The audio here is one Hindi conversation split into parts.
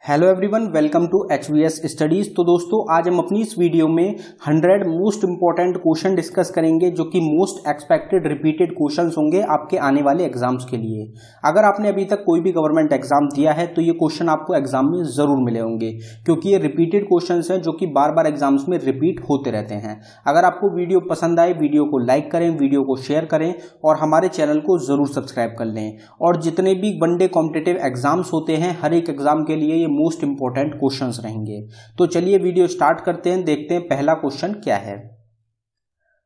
Hello everyone, welcome to HVS studies. तो दोस्तों, आज हम अपनी इस वीडियो में 100 मोस्ट इंपॉर्टेंट क्वेश्चन डिस्कस करेंगे जो कि मोस्ट एक्सपेक्टेड रिपीटेड क्वेश्चंस होंगे आपके आने वाले एग्जाम्स के लिए। अगर आपने अभी तक कोई भी गवर्नमेंट एग्जाम दिया है तो ये क्वेश्चन आपको एग्जाम में जरूर मिले होंगे, क्योंकि ये रिपीटेड क्वेश्चन हैं जो कि बार बार एग्जाम्स में रिपीट होते रहते हैं। अगर आपको वीडियो पसंद आए, वीडियो को लाइक करें, वीडियो को शेयर करें और हमारे चैनल को जरूर सब्सक्राइब कर लें। और जितने भी वनडे कॉम्पिटिटिव एग्जाम्स होते हैं, हर एक एग्जाम के लिए ये मोस्ट इंपॉर्टेंट क्वेश्चंस रहेंगे। तो चलिए वीडियो स्टार्ट करते हैं, देखते हैं पहला क्वेश्चन क्या है।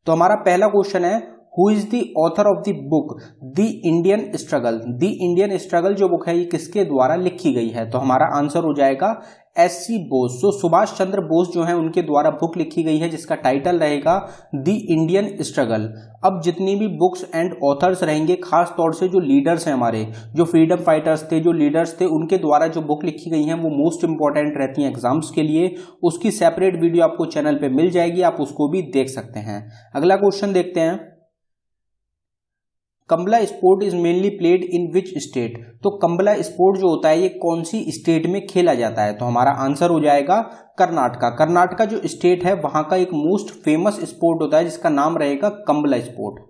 तो हमारा पहला क्वेश्चन है, who is the author of the book the Indian struggle. The Indian struggle जो बुक है ये किसके द्वारा लिखी गई है? तो हमारा आंसर हो जाएगा SC बोस। तो सुभाष चंद्र बोस जो है उनके द्वारा बुक लिखी गई है जिसका टाइटल रहेगा द इंडियन स्ट्रगल। अब जितनी भी बुक्स एंड ऑथर्स रहेंगे, खास तौर से जो लीडर्स हैं, हमारे जो फ्रीडम फाइटर्स थे, जो लीडर्स थे, उनके द्वारा जो बुक लिखी गई हैं वो मोस्ट इंपॉर्टेंट रहती हैं एग्जाम्स के लिए। उसकी सेपरेट वीडियो आपको चैनल पे मिल जाएगी, आप उसको भी देख सकते हैं। अगला क्वेश्चन देखते हैं, Kambala sport is mainly played in which state. तो कंबला स्पोर्ट जो होता है ये कौन सी स्टेट में खेला जाता है? तो हमारा आंसर हो जाएगा कर्नाटका। कर्नाटका जो स्टेट है वहां का एक मोस्ट फेमस स्पोर्ट होता है जिसका नाम रहेगा Kambala sport.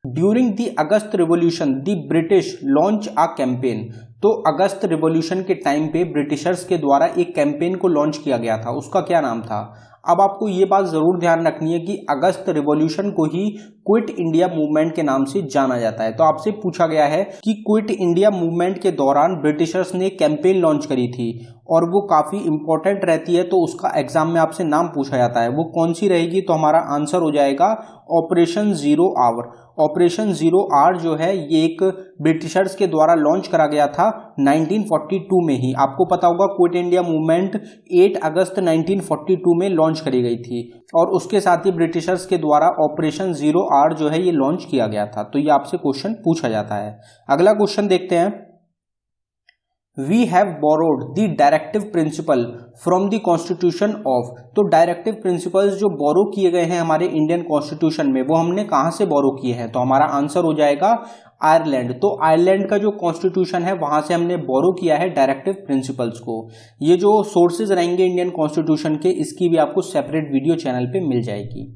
During the August revolution the British launch a campaign. तो अगस्त रिवॉल्यूशन के टाइम पे ब्रिटिशर्स के द्वारा एक कैंपेन को लॉन्च किया गया था, उसका क्या नाम था? अब आपको ये बात जरूर ध्यान रखनी है कि अगस्त रिवॉल्यूशन को ही क्विट इंडिया मूवमेंट के नाम से जाना जाता है। तो आपसे पूछा गया है कि क्विट इंडिया मूवमेंट के दौरान ब्रिटिशर्स ने कैंपेन लॉन्च करी थी और वो काफी इंपॉर्टेंट रहती है, तो उसका एग्जाम में आपसे नाम पूछा जाता है, वो कौन सी रहेगी? तो हमारा आंसर हो जाएगा operation zero hour. Operation zero hour जो है ये एक ब्रिटिशर्स के द्वारा लॉन्च करा गया था 1942 में ही। आपको पता होगा क्विट इंडिया मूवमेंट 8 अगस्त 1942 में लॉन्च करी गई थी और उसके साथ ही ब्रिटिशर्स के द्वारा ऑपरेशन जीरो आवर जो है ये लॉन्च किया गया था। तो ये आपसे क्वेश्चन पूछा जाता है। अगला क्वेश्चन देखते हैं, we have borrowed the directive principle from the constitution of. तो डायरेक्टिव प्रिंसिपल्स जो बोरो किए गए हैं हमारे इंडियन कॉन्स्टिट्यूशन में, वो हमने कहां से बोरो किए हैं? तो हमारा आंसर हो जाएगा आयरलैंड। तो आयरलैंड का जो कॉन्स्टिट्यूशन है वहां से हमने बोरो किया है डायरेक्टिव प्रिंसिपल्स को। ये जो सोर्सेज रहेंगे इंडियन कॉन्स्टिट्यूशन के, इसकी भी आपको सेपरेट वीडियो चैनल पे मिल जाएगी।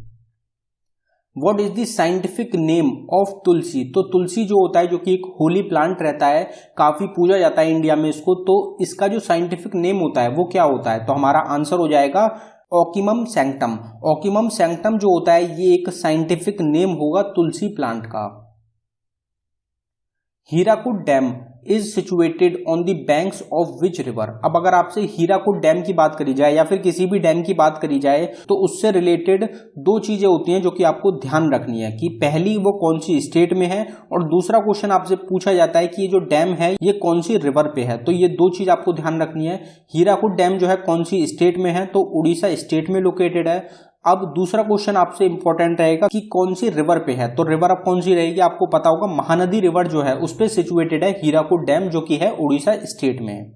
What is the scientific name of tulsi. तो तुलसी जो होता है, जो कि एक होली प्लांट रहता है, काफी पूजा जाता है इंडिया में इसको, तो इसका जो साइंटिफिक नेम होता है वो क्या होता है? तो हमारा आंसर हो जाएगा ओकिमम सैंक्टम। ओकिमम सैंक्टम जो होता है ये एक साइंटिफिक नेम होगा तुलसी प्लांट का। Hirakud dam is situated on the banks of which river. अब अगर आपसे हीराकुड डैम की बात करी जाए या फिर किसी भी डैम की बात करी जाए तो उससे रिलेटेड दो चीजें होती हैं जो कि आपको ध्यान रखनी है, कि पहली वो कौन सी स्टेट में है और दूसरा क्वेश्चन आपसे पूछा जाता है कि ये जो डैम है ये कौन सी रिवर पे है। तो ये दो चीज आपको ध्यान रखनी है। हीराकुड डैम जो है कौन सी स्टेट में है? तो उड़ीसा स्टेट में लोकेटेड है। अब दूसरा क्वेश्चन आपसे इंपॉर्टेंट रहेगा कि कौन सी रिवर पे है। तो रिवर अब कौन सी रहेगी? आपको पता होगा महानदी रिवर जो है उस पे सिचुएटेड है हीराकुड डैम, जो कि है उड़ीसा स्टेट में।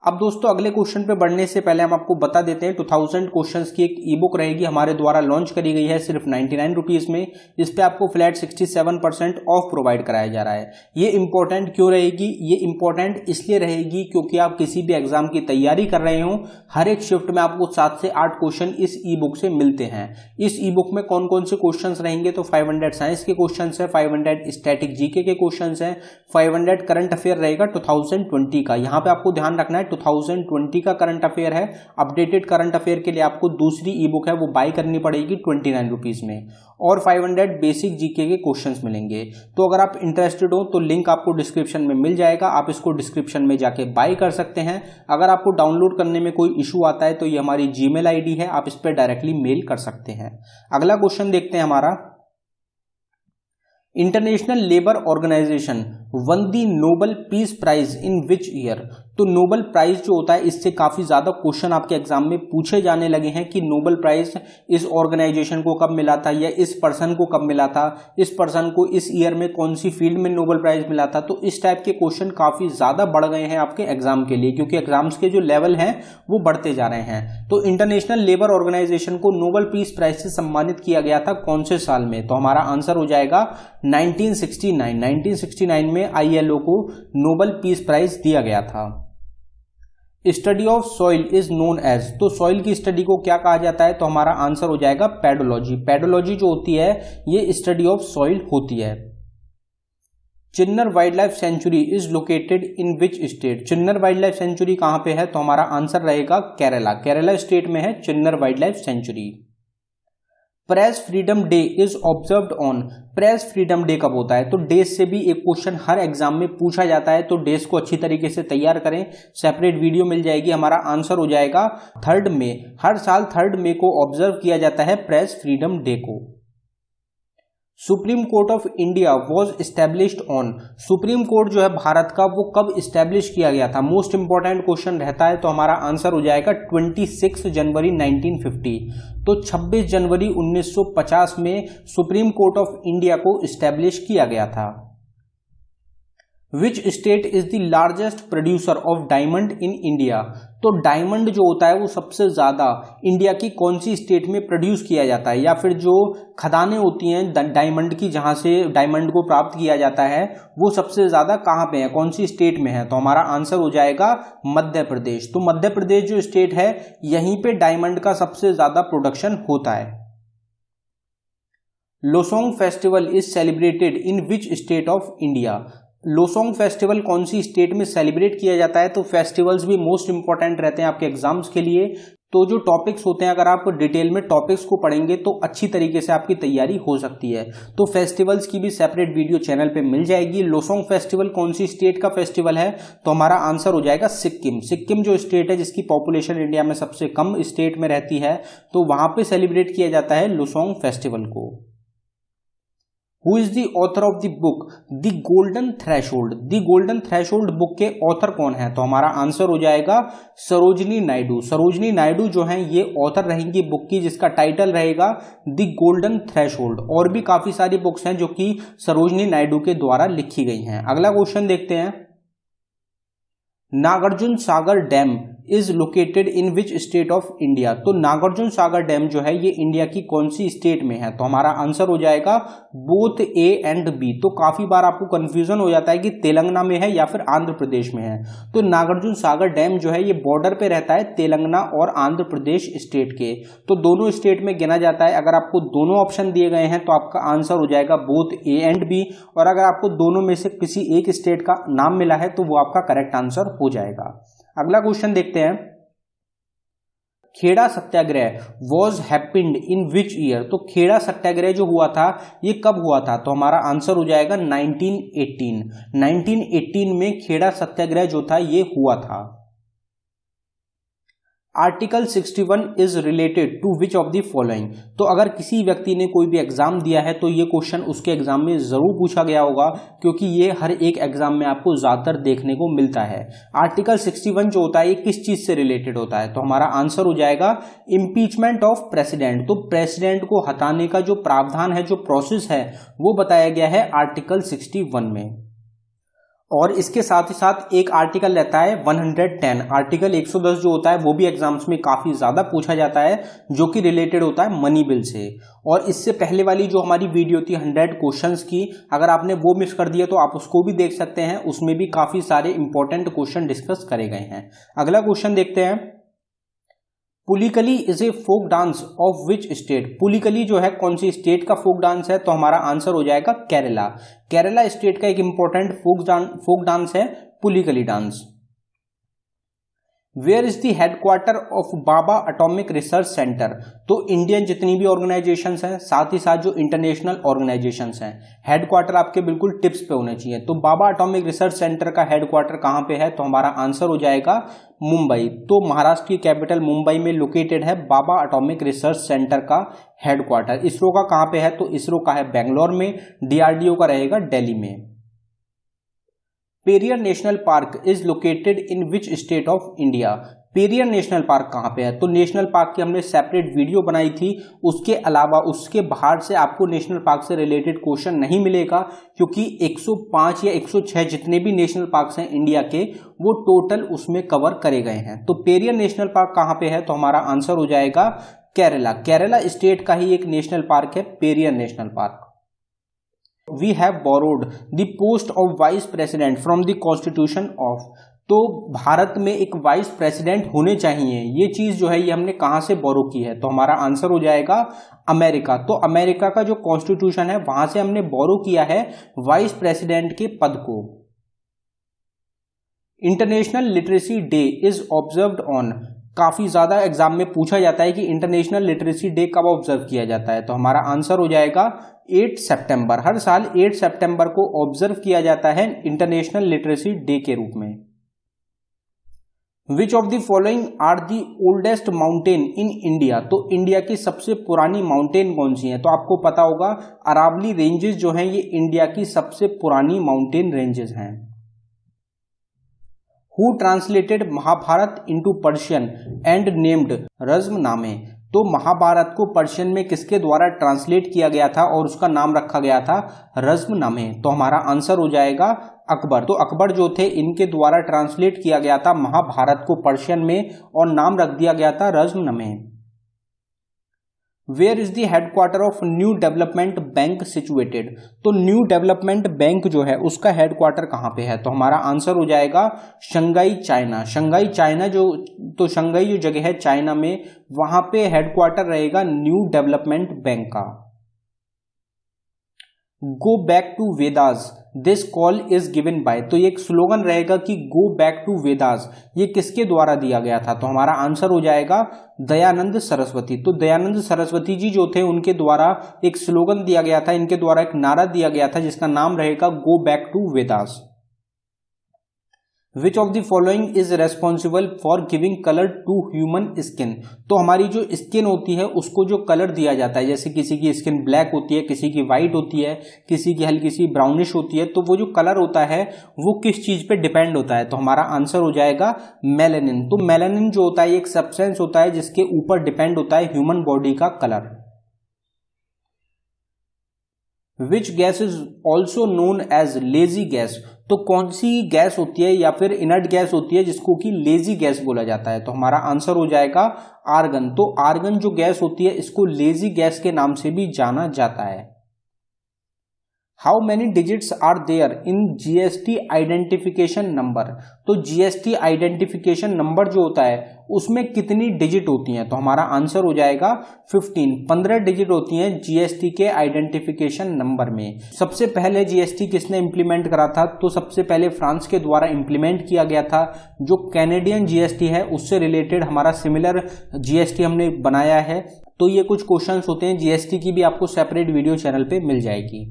अब दोस्तों अगले क्वेश्चन पे बढ़ने से पहले हम आपको बता देते हैं 2000 क्वेश्चंस की एक ई बुक रहेगी, हमारे द्वारा लॉन्च करी गई है सिर्फ 99 रुपीज में। इस पे आपको फ्लैट 67% ऑफ प्रोवाइड कराया जा रहा है। ये इंपॉर्टेंट क्यों रहेगी? ये इंपॉर्टेंट इसलिए रहेगी क्योंकि आप किसी भी एग्जाम की तैयारी कर रहे हो, हर एक शिफ्ट में आपको 7 से 8 क्वेश्चन इस ई बुक से मिलते हैं। इस ई बुक में कौन कौन से क्वेश्चन रहेंगे? तो 500 साइंस के क्वेश्चन है, 500 स्टैटिक जीके के क्वेश्चन है, 500 करंट अफेयर रहेगा 2020 का। यहाँ पे आपको ध्यान रखना है 2020 का करंट अफेयर है। अपडेटेड करंट अफेयर के लिए आपको दूसरी ई बुक है वो बाय करनी पड़ेगी 29 रुपीज में, और 500 बेसिक जीके के क्वेश्चंस मिलेंगे। तो अगर आप इंटरेस्टेड हो तो लिंक आपको डिस्क्रिप्शन में मिल जाएगा, आप इसको डिस्क्रिप्शन में जाके बाय कर सकते हैं। अगर आपको डाउनलोड करने में कोई इशू आता है तो ये हमारी जीमेल आईडी है, आप इस पर डायरेक्टली मेल कर सकते हैं। अगला क्वेश्चन देखते हैं हमारा, International Labour Organisation won the Nobel Peace Prize in which year. तो नोबेल प्राइज जो होता है इससे काफ़ी ज़्यादा क्वेश्चन आपके एग्जाम में पूछे जाने लगे हैं कि नोबेल प्राइज इस ऑर्गेनाइजेशन को कब मिला था या इस पर्सन को कब मिला था, इस पर्सन को इस ईयर में कौन सी फील्ड में नोबेल प्राइज मिला था। तो इस टाइप के क्वेश्चन काफ़ी ज़्यादा बढ़ गए हैं आपके एग्जाम के लिए, क्योंकि एग्जाम्स के जो लेवल हैं वो बढ़ते जा रहे हैं। तो इंटरनेशनल लेबर ऑर्गेनाइजेशन को नोबेल पीस प्राइज से सम्मानित किया गया था कौन से साल में? तो हमारा आंसर हो जाएगा 1969 में ILO को नोबेल पीस प्राइज दिया गया था। Study of soil is known as, तो सॉइल की स्टडी को क्या कहा जाता है? तो हमारा आंसर हो जाएगा पेडोलॉजी। पेडोलॉजी जो होती है ये स्टडी ऑफ सॉइल होती है। Chinnar wild life sanctuary is located in which state? Chinnar wild life sanctuary कहां पे है? तो हमारा आंसर रहेगा केरला। केरला स्टेट में है Chinnar wild life sanctuary. Press freedom day is observed on, press freedom day कब होता है? तो डेज से भी एक क्वेश्चन हर एग्जाम में पूछा जाता है, तो डेज को अच्छी तरीके से तैयार करें, सेपरेट वीडियो मिल जाएगी। हमारा आंसर हो जाएगा 3 मई। हर साल 3 मई को ऑब्जर्व किया जाता है प्रेस फ्रीडम डे को। Supreme court of India was established on, supreme court जो है भारत का वो कब इस्टेब्लिश किया गया था? मोस्ट इंपॉर्टेंट क्वेश्चन रहता है, तो हमारा आंसर हो जाएगा 26 जनवरी 1950। तो 26 जनवरी 1950 में सुप्रीम कोर्ट ऑफ इंडिया को इस्टेब्लिश किया गया था। Which state is the largest producer of diamond in India? तो डायमंड जो होता है वो सबसे ज्यादा इंडिया की कौन सी स्टेट में प्रोड्यूस किया जाता है, या फिर जो खदानें होती हैं डायमंड की जहां से डायमंड को प्राप्त किया जाता है वो सबसे ज्यादा कहां पे है, कौन सी स्टेट में है? तो हमारा आंसर हो जाएगा मध्य प्रदेश। तो मध्य प्रदेश जो स्टेट है यहीं पे डायमंड का सबसे ज्यादा प्रोडक्शन होता है। Losoong festival is celebrated in which state of India? Losoong festival कौन सी स्टेट में सेलिब्रेट किया जाता है? तो फेस्टिवल्स भी मोस्ट इंपॉर्टेंट रहते हैं आपके एग्जाम्स के लिए। तो जो टॉपिक्स होते हैं अगर आप डिटेल में टॉपिक्स को पढ़ेंगे तो अच्छी तरीके से आपकी तैयारी हो सकती है। तो फेस्टिवल्स की भी सेपरेट वीडियो चैनल पे मिल जाएगी। लोसोंग फेस्टिवल कौन सी स्टेट का फेस्टिवल है? तो हमारा आंसर हो जाएगा सिक्किम। सिक्किम जो स्टेट है जिसकी पॉपुलेशन इंडिया में सबसे कम स्टेट में रहती है, तो वहां पे सेलिब्रेट किया जाता है लोसोंग फेस्टिवल को। Who is the author of the book The Golden Threshold? The Golden Threshold book के ऑथर कौन है? तो हमारा आंसर हो जाएगा सरोजिनी नायडू। सरोजिनी नायडू जो है ये ऑथर रहेंगी बुक की जिसका टाइटल रहेगा द गोल्डन थ्रेशोल्ड। और भी काफी सारी बुक्स हैं जो कि सरोजिनी नायडू के द्वारा लिखी गई हैं। अगला क्वेश्चन देखते हैं। Nagarjuna Sagar dam is located in which state of India? तो नागार्जुन सागर डैम जो है ये इंडिया की कौन सी स्टेट में है? तो हमारा आंसर हो जाएगा बोथ ए एंड बी। तो काफी बार आपको कंफ्यूजन हो जाता है कि तेलंगाना में है या फिर आंध्र प्रदेश में है। तो नागार्जुन सागर डैम जो है ये बॉर्डर पे रहता है तेलंगाना और आंध्र प्रदेश स्टेट के, तो दोनों स्टेट में गिना जाता है। अगर आपको दोनों ऑप्शन दिए गए हैं तो आपका आंसर हो जाएगा बोथ ए एंड बी, और अगर आपको दोनों में से किसी एक स्टेट का नाम मिला है तो वो आपका करेक्ट आंसर हो जाएगा। अगला क्वेश्चन देखते हैं। Kheda Satyagraha was happened in which year? तो खेड़ा सत्याग्रह जो हुआ था ये कब हुआ था? तो हमारा आंसर हो जाएगा 1918। 1918 में खेड़ा सत्याग्रह जो था ये हुआ था। Article 61 is related to which of the following? तो अगर किसी व्यक्ति ने कोई भी एग्जाम दिया है तो ये क्वेश्चन उसके एग्जाम में जरूर पूछा गया होगा, क्योंकि ये हर एक एग्जाम में आपको ज्यादातर देखने को मिलता है। आर्टिकल 61 जो होता है ये किस चीज से रिलेटेड होता है? तो हमारा आंसर हो जाएगा इम्पीचमेंट ऑफ प्रेसिडेंट। तो प्रेसिडेंट को हटाने का जो प्रावधान है, जो प्रोसेस है, वो बताया गया है आर्टिकल 61 में। और इसके साथ ही साथ एक आर्टिकल रहता है 110। आर्टिकल 110 जो होता है वो भी एग्जाम्स में काफी ज्यादा पूछा जाता है, जो कि रिलेटेड होता है मनी बिल से। और इससे पहले वाली जो हमारी वीडियो थी 100 क्वेश्चंस की, अगर आपने वो मिस कर दिया तो आप उसको भी देख सकते हैं, उसमें भी काफी सारे इंपॉर्टेंट क्वेश्चन डिस्कस करे गए हैं। अगला क्वेश्चन देखते हैं। Pulikali is a folk dance of which state? Pulikali जो है कौन सी स्टेट का फोक डांस है? तो हमारा आंसर हो जाएगा केरला। केरला स्टेट का एक इंपॉर्टेंट फोक डांस है Pulikali dance. Where is the headquarter of Bhabha atomic research centre? तो इंडियन जितनी भी ऑर्गेनाइजेशंस हैं, साथ ही साथ जो इंटरनेशनल ऑर्गेनाइजेशंस हैं, हेडक्वार्टर आपके बिल्कुल टिप्स पे होने चाहिए। तो बाबा एटॉमिक रिसर्च सेंटर का हेडक्वार्टर कहां पे है? तो हमारा आंसर हो जाएगा मुंबई। तो महाराष्ट्र की कैपिटल मुंबई में लोकेटेड है बाबा एटॉमिक रिसर्च सेंटर का हेडक्वार्टर। इसरो का कहां पे है? तो इसरो का है बेंगलोर में, डीआरडीओ का रहेगा दिल्ली में। Periyar national park is located in which state of India. Periyar national park कहाँ पे है? तो नेशनल पार्क की हमने सेपरेट वीडियो बनाई थी, उसके अलावा उसके बाहर से आपको नेशनल पार्क से रिलेटेड क्वेश्चन नहीं मिलेगा, क्योंकि 105 या 106 जितने भी नेशनल पार्क्स हैं इंडिया के वो टोटल उसमें कवर करे गए हैं। तो पेरियर नेशनल पार्क कहाँ पे है? तो हमारा आंसर हो जाएगा केरला। केरला स्टेट का ही एक नेशनल पार्क है Periyar national park. We have borrowed the post of vice president from the constitution of. तो भारत में एक वाइस प्रेसिडेंट होने चाहिए, ये चीज जो है ये हमने कहां से बोरो की है? तो हमारा आंसर हो जाएगा अमेरिका। तो अमेरिका का जो कॉन्स्टिट्यूशन है वहां से हमने बोरो किया है वाइस प्रेसिडेंट के पद को। International literacy day is observed on. काफी ज्यादा एग्जाम में पूछा जाता है कि इंटरनेशनल लिटरेसी डे कब ऑब्जर्व किया जाता है? तो हमारा आंसर हो जाएगा 8 सितंबर। हर साल 8 सितंबर को ऑब्जर्व किया जाता है इंटरनेशनल लिटरेसी डे के रूप में। Which of the following are the oldest mountain in India. तो इंडिया की सबसे पुरानी माउंटेन कौन सी है? तो आपको पता होगा अरावली रेंजेस जो हैं ये इंडिया की सबसे पुरानी माउंटेन रेंजेस हैं। Who translated Mahabharata into Persian and named Razmnama. तो महाभारत को पर्शियन में किसके द्वारा ट्रांसलेट किया गया था और उसका नाम रखा गया था रज्मनामे? तो हमारा आंसर हो जाएगा अकबर। तो अकबर जो थे इनके द्वारा ट्रांसलेट किया गया था महाभारत को पर्शियन में और नाम रख दिया गया था Razmnama. Where is the headquarter of New development Bank situated. तो न्यू डेवलपमेंट बैंक जो है उसका हेडक्वार्टर कहां पे है? तो हमारा आंसर हो जाएगा शंघाई चाइना। शंघाई चाइना तो शंघाई जो जगह है चाइना में, वहां पे हेडक्वार्टर रहेगा न्यू डेवलपमेंट बैंक का। Go back to Vedas this call is given by. तो ये एक स्लोगन रहेगा कि गो बैक टू वेदास, ये किसके द्वारा दिया गया था? तो हमारा आंसर हो जाएगा दयानंद सरस्वती। तो दयानंद सरस्वती जी जो थे उनके द्वारा एक स्लोगन दिया गया था, इनके द्वारा एक नारा दिया गया था जिसका नाम रहेगा go back to Vedas. Which of the following is responsible for giving colour to human skin. तो हमारी जो स्किन होती है उसको जो कलर दिया जाता है, जैसे किसी की स्किन ब्लैक होती है, किसी की व्हाइट होती है, किसी की हल्की सी ब्राउनिश होती है, तो वो जो कलर होता है वो किस चीज पे डिपेंड होता है? तो हमारा आंसर हो जाएगा मेलानिन। तो मेलानिन जो होता है एक सब्सटेंस होता है जिसके ऊपर डिपेंड होता है ह्यूमन बॉडी का colour. Which gas is also known as lazy gas. तो कौन सी गैस होती है या फिर इनर्ट गैस होती है जिसको कि लेजी गैस बोला जाता है? तो हमारा आंसर हो जाएगा आर्गन। तो आर्गन जो गैस होती है इसको लेजी गैस के नाम से भी जाना जाता है। How many digits are there in GST identification number. तो जीएसटी आइडेंटिफिकेशन नंबर जो होता है उसमें कितनी डिजिट होती हैं? तो हमारा आंसर हो जाएगा 15 डिजिट होती हैं जीएसटी के आइडेंटिफिकेशन नंबर में। सबसे पहले जीएसटी किसने इंप्लीमेंट करा था? तो सबसे पहले फ्रांस के द्वारा इंप्लीमेंट किया गया था। जो कैनेडियन जीएसटी है उससे रिलेटेड हमारा सिमिलर जीएसटी हमने बनाया है। तो ये कुछ क्वेश्चंस होते हैं जीएसटी की भी आपको सेपरेट वीडियो चैनल पे मिल जाएगी।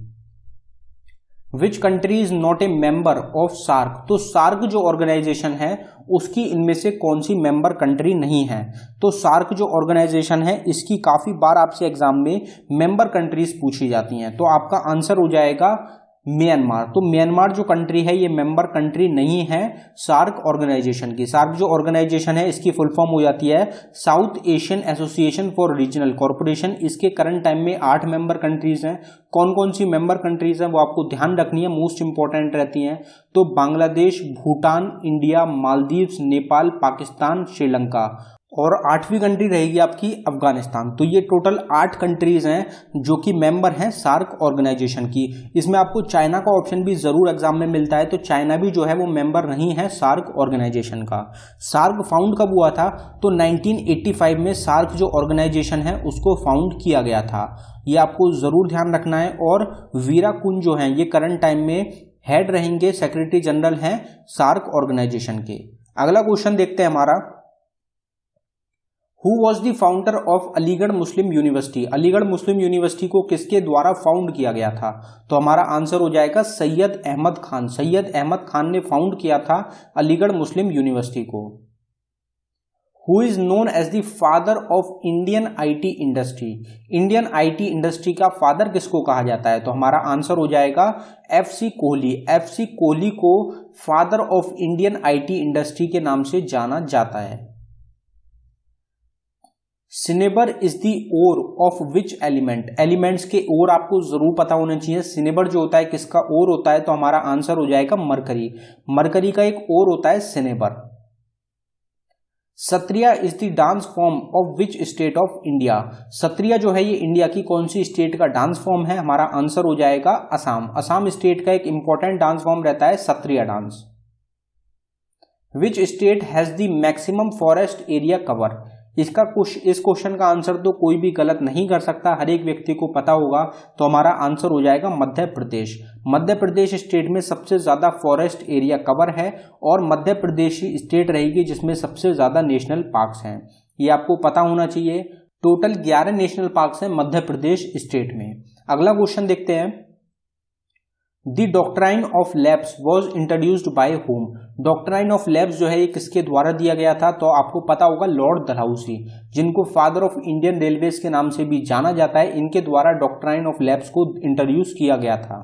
Which country is not a member of SAARC. तो सार्क जो ऑर्गेनाइजेशन है उसकी इनमें से कौन सी मेंबर कंट्री नहीं है? तो सार्क जो ऑर्गेनाइजेशन है इसकी काफी बार आपसे एग्जाम में मेंबर कंट्रीज पूछी जाती हैं। तो आपका आंसर हो जाएगा म्यांमार। तो म्यांमार जो कंट्री है ये मेंबर कंट्री नहीं है सार्क ऑर्गेनाइजेशन की। सार्क जो ऑर्गेनाइजेशन है इसकी फुल फॉर्म हो जाती है south Asian association for regional corporation. इसके करंट टाइम में 8 मेंबर कंट्रीज हैं। कौन कौन सी मेंबर कंट्रीज हैं वो आपको ध्यान रखनी है, मोस्ट इंपॉर्टेंट रहती हैं। तो बांग्लादेश, भूटान, इंडिया, मालदीव्स, नेपाल, पाकिस्तान, श्रीलंका, और 8वीं कंट्री रहेगी आपकी अफगानिस्तान। तो ये टोटल 8 कंट्रीज हैं जो कि मेंबर हैं सार्क ऑर्गेनाइजेशन की। इसमें आपको चाइना का ऑप्शन भी जरूर एग्जाम में मिलता है, तो चाइना भी जो है वो मेंबर नहीं है सार्क ऑर्गेनाइजेशन का। सार्क फाउंड कब हुआ था? तो 1985 में सार्क जो ऑर्गेनाइजेशन है उसको फाउंड किया गया था। ये आपको जरूर ध्यान रखना है। और वीरा कुंज जो है ये करंट टाइम में हेड रहेंगे, सेक्रेटरी जनरल हैं सार्क ऑर्गेनाइजेशन के। अगला क्वेश्चन देखते हैं हमारा, who was the founder of Aligarh Muslim university. Aligarh Muslim University को किसके द्वारा फाउंड किया गया था? तो हमारा आंसर हो जाएगा सैयद अहमद खान। सैयद अहमद खान ने फाउंड किया था अलीगढ़ मुस्लिम यूनिवर्सिटी को। Who is known as the father of Indian IT industry. Indian IT industry का फादर किसको कहा जाता है? तो हमारा आंसर हो जाएगा FC कोहली। FC कोहली को father of Indian IT industry के नाम से जाना जाता है। Cinnabar is the ore of which element. Elements के ओर आपको जरूर पता होना चाहिए। सिनेबर जो होता है किसका ओर होता है? तो हमारा आंसर हो जाएगा मरकरी। मरकरी का एक ओर होता है cinnabar. Sattriya is the dance form of which state of India. Sattriya जो है ये इंडिया की कौन सी स्टेट का डांस फॉर्म है? हमारा आंसर हो जाएगा असम। असम स्टेट का एक इंपॉर्टेंट डांस फॉर्म रहता है Sattriya dance. Which state has the maximum forest area cover. इस क्वेश्चन का आंसर तो कोई भी गलत नहीं कर सकता, हर एक व्यक्ति को पता होगा। तो हमारा आंसर हो जाएगा मध्य प्रदेश। मध्य प्रदेश स्टेट में सबसे ज्यादा फॉरेस्ट एरिया कवर है और मध्य प्रदेश ही स्टेट रहेगी जिसमें सबसे ज्यादा नेशनल पार्क्स हैं। ये आपको पता होना चाहिए। टोटल 11 नेशनल पार्क्स हैं मध्य प्रदेश स्टेट में। अगला क्वेश्चन देखते हैं। The doctrine of labs was introduced by home. Doctrine of labs जो है ये किसके द्वारा दिया गया था? तो आपको पता होगा लॉर्ड डलहौसी, जिनको फादर ऑफ इंडियन रेलवेज के नाम से भी जाना जाता है। इनके द्वारा डॉक्ट्राइन ऑफ लैब्स को इंट्रोड्यूस किया गया था।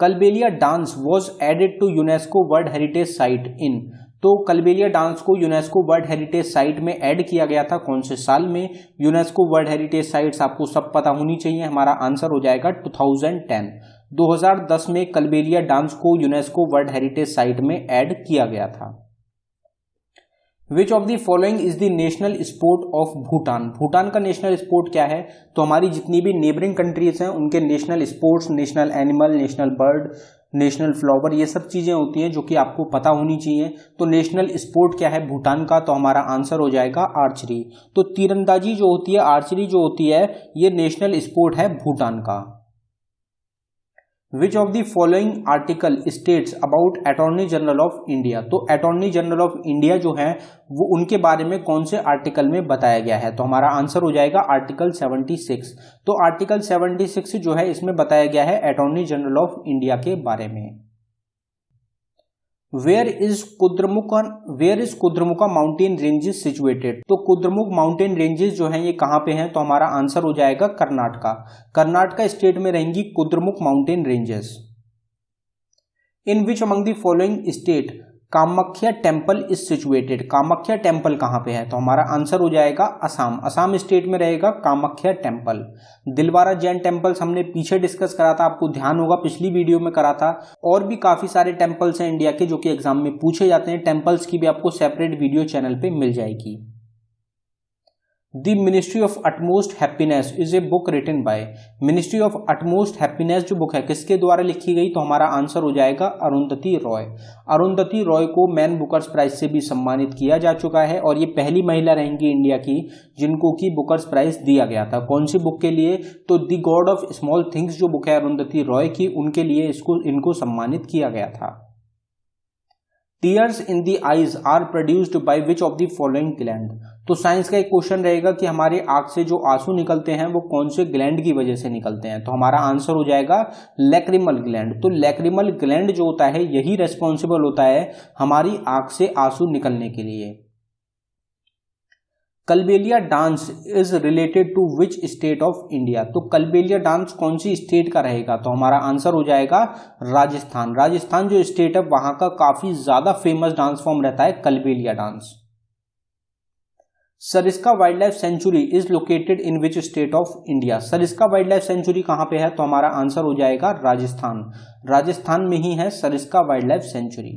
Kalbelia dance was added to UNESCO world heritage site in. तो कलबेलिया डांस को यूनेस्को वर्ल्ड हेरिटेज साइट में ऐड किया गया था कौन से साल में? यूनेस्को वर्ल्ड हेरिटेज साइट्स आपको सब पता होनी चाहिए। हमारा आंसर हो जाएगा 2010। 2010 में कलबेलिया डांस को यूनेस्को वर्ल्ड हेरिटेज साइट में ऐड किया गया था। विच of the following is the national sport of Bhutan. Bhutan का नेशनल स्पोर्ट क्या है? तो हमारी जितनी भी नेबरिंग कंट्रीज हैं उनके national sports, national animal, national bird, national flower, ये सब चीजें होती हैं जो कि आपको पता होनी चाहिए। तो नेशनल स्पोर्ट क्या है भूटान का? तो हमारा आंसर हो जाएगा आर्चरी। तो तीरंदाजी जो होती है, आर्चरी जो होती है, ये नेशनल स्पोर्ट है भूटान का। विच of the following article states about attorney general of India. तो अटॉर्नी जनरल ऑफ इंडिया जो है वो उनके बारे में कौन से आर्टिकल में बताया गया है? तो हमारा आंसर हो जाएगा आर्टिकल 76। तो आर्टिकल 76 जो है इसमें बताया गया है अटॉर्नी जनरल ऑफ इंडिया के बारे में। Where is Kudremukh mountain ranges situated. तो कुद्रमुख माउंटेन रेंजेस जो हैं ये कहाँ पे हैं? तो हमारा आंसर हो जाएगा कर्नाटका। कर्नाटका स्टेट में रहेंगी Kudremukh mountain ranges. In which among the following state Kamakhya temple is situated. Kamakhya temple कहाँ पे है? तो हमारा आंसर हो जाएगा असम। असम स्टेट में रहेगा कामाख्या टेम्पल। दिलवारा जैन टेम्पल्स हमने पीछे डिस्कस करा था, आपको ध्यान होगा पिछली वीडियो में करा था। और भी काफी सारे टेम्पल्स हैं इंडिया के जो कि एग्जाम में पूछे जाते हैं। टेम्पल्स की भी आपको सेपरेट वीडियो चैनल पे मिल जाएगी। The Ministry of Utmost Happiness is a book written by. Ministry of Utmost Happiness जो बुक है किसके द्वारा लिखी गई? तो हमारा आंसर हो जाएगा अरुंधति रॉय। अरुंधति रॉय को मैन बुकर्स प्राइज से भी सम्मानित किया जा चुका है और ये पहली महिला रहेंगी इंडिया की जिनको की बुकर्स प्राइज दिया गया था। कौन सी बुक के लिए? तो the God of small things जो बुक है अरुंधति रॉय की, उनके लिए इनको सम्मानित किया गया था। Tears in the eyes are produced by which of the following gland. तो साइंस का एक क्वेश्चन रहेगा कि हमारे आंख से जो आंसू निकलते हैं वो कौन से ग्लैंड की वजह से निकलते हैं? तो हमारा आंसर हो जाएगा लैक्रिमल ग्लैंड। तो लैक्रिमल ग्लैंड जो होता है यही रेस्पॉन्सिबल होता है हमारी आंख से आंसू निकलने के लिए। Kalbelia dance is related to which state of India. तो कलबेलिया डांस कौन सी स्टेट का रहेगा? तो हमारा आंसर हो जाएगा राजस्थान। राजस्थान जो स्टेट है वहां का काफी ज्यादा फेमस डांस फॉर्म रहता है Kalbelia dance. Sariska wild life sanctuary is located in which state of India. Sariska wild life sanctuary कहां पे है? तो हमारा आंसर हो जाएगा राजस्थान। राजस्थान में ही है Sariska wild life sanctuary.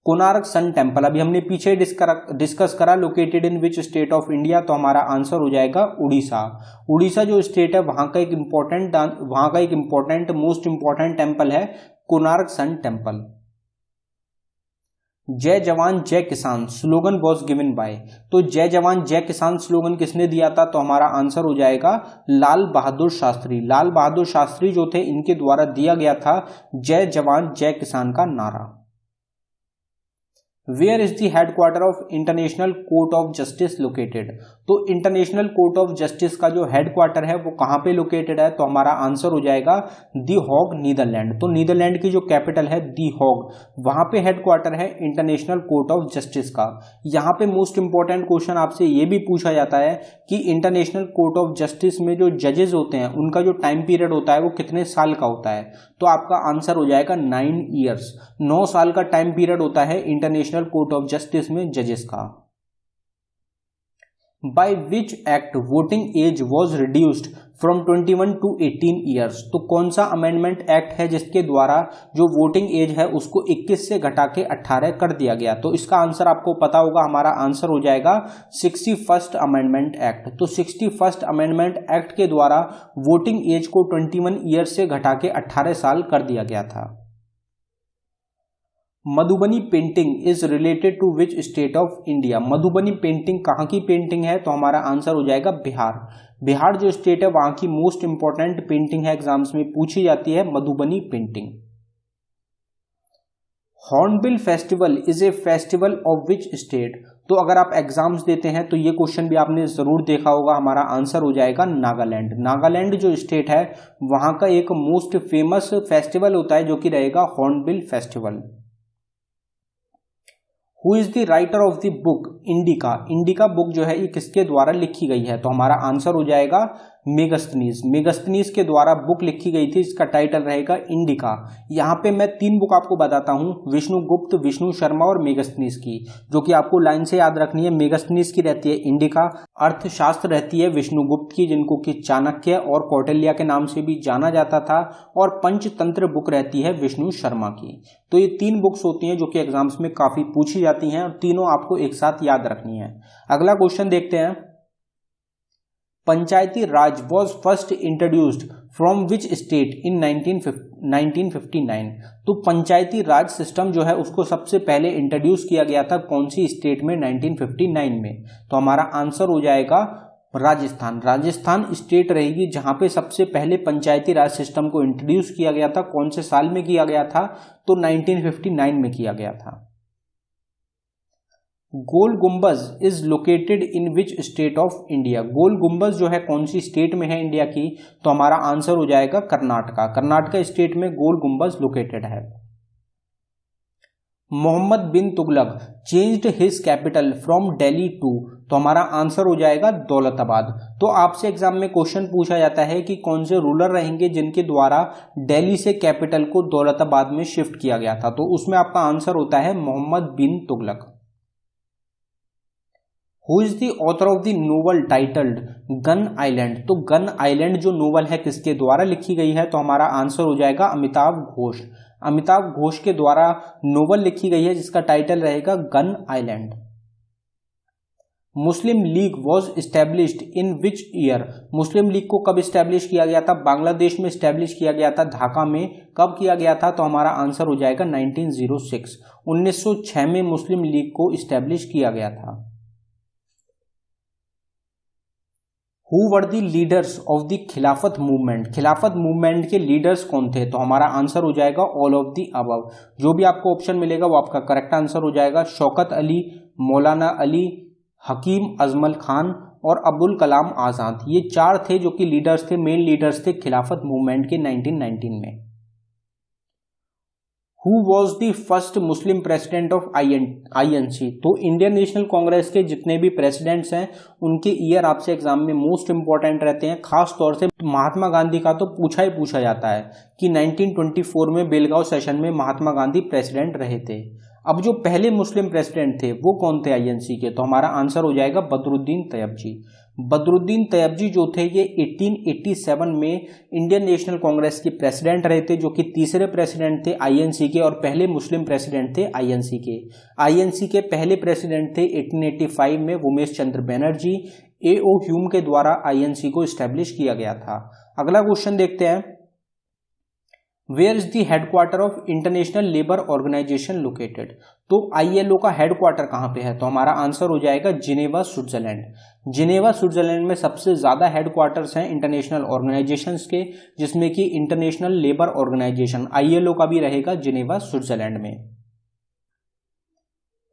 Konark sun temple अभी हमने पीछे डिस्कस करा, located in which state of India. तो हमारा आंसर हो जाएगा उड़ीसा। उड़ीसा जो स्टेट है वहां का एक इंपॉर्टेंट मोस्ट इंपॉर्टेंट टेम्पल है कोणार्क सन टेम्पल। जय जवान जय किसान स्लोगन वॉज गिवन बाय। तो जय जवान जय किसान स्लोगन किसने दिया था? तो हमारा आंसर हो जाएगा लाल बहादुर शास्त्री। लाल बहादुर शास्त्री जो थे इनके द्वारा दिया गया था जय जवान जय किसान का नारा। Where is the headquarter of International Court of Justice located. तो इंटरनेशनल कोर्ट ऑफ जस्टिस का जो हेडक्वार्टर है वो कहाँ पे लोकेटेड है, तो हमारा आंसर हो जाएगा दी हॉग, नीदरलैंड। तो नीदरलैंड की जो कैपिटल है दी हॉग, वहां पे हेडक्वार्टर है इंटरनेशनल कोर्ट ऑफ जस्टिस का। यहाँ पे मोस्ट इंपॉर्टेंट क्वेश्चन आपसे ये भी पूछा जाता है कि इंटरनेशनल कोर्ट ऑफ जस्टिस में जो जजेस होते हैं उनका जो टाइम पीरियड होता है वो कितने साल का होता है, तो आपका आंसर हो जाएगा 9 ईयर्स। 9 साल का टाइम पीरियड होता है इंटरनेशनल कोर्ट ऑफ जस्टिस में जजेस का। By which act voting age was reduced from 21 to 18 years, तो कौन सा अमेंडमेंट एक्ट है जिसके द्वारा जो वोटिंग एज है उसको 21 से घटा के 18 कर दिया गया, तो इसका आंसर आपको पता होगा, हमारा आंसर हो जाएगा 61st अमेंडमेंट एक्ट। तो 61st अमेंडमेंट एक्ट के द्वारा वोटिंग एज को 21 ईयर्स से घटा के 18 साल कर दिया गया था। Madhubani painting is related to which state of India, Madhubani painting कहाँ की पेंटिंग है, तो हमारा आंसर हो जाएगा बिहार। बिहार जो स्टेट है वहां की मोस्ट इंपॉर्टेंट पेंटिंग है, एग्जाम्स में पूछी जाती है Madhubani painting. Hornbill festival is a festival of which state, तो अगर आप एग्जाम्स देते हैं तो ये क्वेश्चन भी आपने जरूर देखा होगा, हमारा आंसर हो जाएगा नागालैंड। नागालैंड जो स्टेट है वहां का एक मोस्ट फेमस फेस्टिवल होता है जो कि रहेगा hornbill festival. Who is the writer of the book indica, indica book जो है ये किसके द्वारा लिखी गई है, तो हमारा आंसर हो जाएगा मेगस्थनीज। मेगस्थनीज के द्वारा बुक लिखी गई थी, इसका टाइटल रहेगा इंडिका। यहाँ पे मैं 3 बुक आपको बताता हूँ, विष्णुगुप्त, विष्णु शर्मा और मेगस्थनीज की, जो कि आपको लाइन से याद रखनी है। मेगस्थनीज की रहती है इंडिका, अर्थशास्त्र रहती है विष्णुगुप्त की जिनको कि चाणक्य और कौटिल्य के नाम से भी जाना जाता था, और पंचतंत्र बुक रहती है विष्णु शर्मा की। तो ये 3 बुक्स होती हैं जो कि एग्जाम्स में काफी पूछी जाती हैं और तीनों आपको एक साथ याद रखनी है। अगला क्वेश्चन देखते हैं, Panchayati Raj was first introduced from which state in 1959, तो पंचायती राज सिस्टम जो है उसको सबसे पहले इंट्रोड्यूस किया गया था कौन सी स्टेट में, 1959 में, तो हमारा आंसर हो जाएगा राजस्थान। राजस्थान स्टेट रहेगी जहां पे सबसे पहले पंचायती राज सिस्टम को इंट्रोड्यूस किया गया था। कौन से साल में किया गया था, तो 1959 में किया गया था। Gol Gumbaz is located in which state of India, Gol Gumbaz जो है कौन सी स्टेट में है इंडिया की, तो हमारा आंसर हो जाएगा कर्नाटका। कर्नाटका स्टेट में गोल गुम्बज लोकेटेड है। Mohammad bin Tughlaq changed his capital from Delhi to, तो हमारा आंसर हो जाएगा दौलताबाद। तो आपसे एग्जाम में क्वेश्चन पूछा जाता है कि कौन से रूलर रहेंगे जिनके द्वारा दिल्ली से कैपिटल को दौलताबाद में शिफ्ट किया गया था, तो उसमें आपका आंसर होता है Mohammad bin Tughlaq. Who is the author of the novel titled Gun Island, तो गन आइलैंड जो नोवेल है किसके द्वारा लिखी गई है, तो हमारा आंसर हो जाएगा अमिताभ घोष। अमिताभ घोष के द्वारा नोवेल लिखी गई है जिसका टाइटल रहेगा gun island. Muslim league was established in which year, Muslim league को कब इस्टेब्लिश किया गया था, बांग्लादेश में इस्टेब्लिश किया गया था, ढाका में। कब किया गया था, तो हमारा आंसर हो जाएगा 1906। 1906 में मुस्लिम लीग को इस्टेब्लिश किया गया था। Who were the leaders of the खिलाफत मूवमेंट, खिलाफत मूवमेंट के लीडर्स कौन थे, तो हमारा आंसर हो जाएगा ऑल ऑफ दी अबव। जो भी आपको ऑप्शन मिलेगा वो आपका करेक्ट आंसर हो जाएगा। शौकत अली, मौलाना अली, हकीम अजमल खान और अब्दुल कलाम आजाद, ये 4 थे जो कि लीडर्स थे, मेन लीडर्स थे खिलाफत मूवमेंट के 1919 में। Who was the first Muslim president of INC, तो इंडियन नेशनल कांग्रेस के जितने भी प्रेसिडेंट्स हैं उनके ईयर आपसे एग्जाम में मोस्ट इंपॉर्टेंट रहते हैं। खास तौर से महात्मा गांधी का तो पूछा जाता है कि 1924 में बेलगांव सेशन में महात्मा गांधी प्रेसिडेंट रहे थे। अब जो पहले मुस्लिम प्रेसिडेंट थे वो कौन थे INC के, तो हमारा आंसर हो जाएगा बदरुद्दीन तैयबजी। बदरुद्दीन तैयबजी जो थे ये 1887 में इंडियन नेशनल कांग्रेस के प्रेसिडेंट रहे थे, जो कि तीसरे प्रेसिडेंट थे INC के और पहले मुस्लिम प्रेसिडेंट थे INC के। INC के पहले प्रेसिडेंट थे 1885 में उमेश चंद्र बनर्जी। AO ह्यूम के द्वारा INC को इस्टेब्लिश किया गया था। अगला क्वेश्चन देखते हैं, where is the headquarter of International Labour Organisation located, तो ILO का हेडक्वार्टर कहाँ पे है, तो हमारा आंसर हो जाएगा जिनेवा स्विट्जरलैंड। जिनेवा स्विट्जरलैंड में सबसे ज्यादा हेडक्वार्टर्स हैं इंटरनेशनल ऑर्गेनाइजेशंस के, जिसमें कि इंटरनेशनल लेबर ऑर्गेनाइजेशन ILO का भी रहेगा जिनेवा स्विट्जरलैंड में।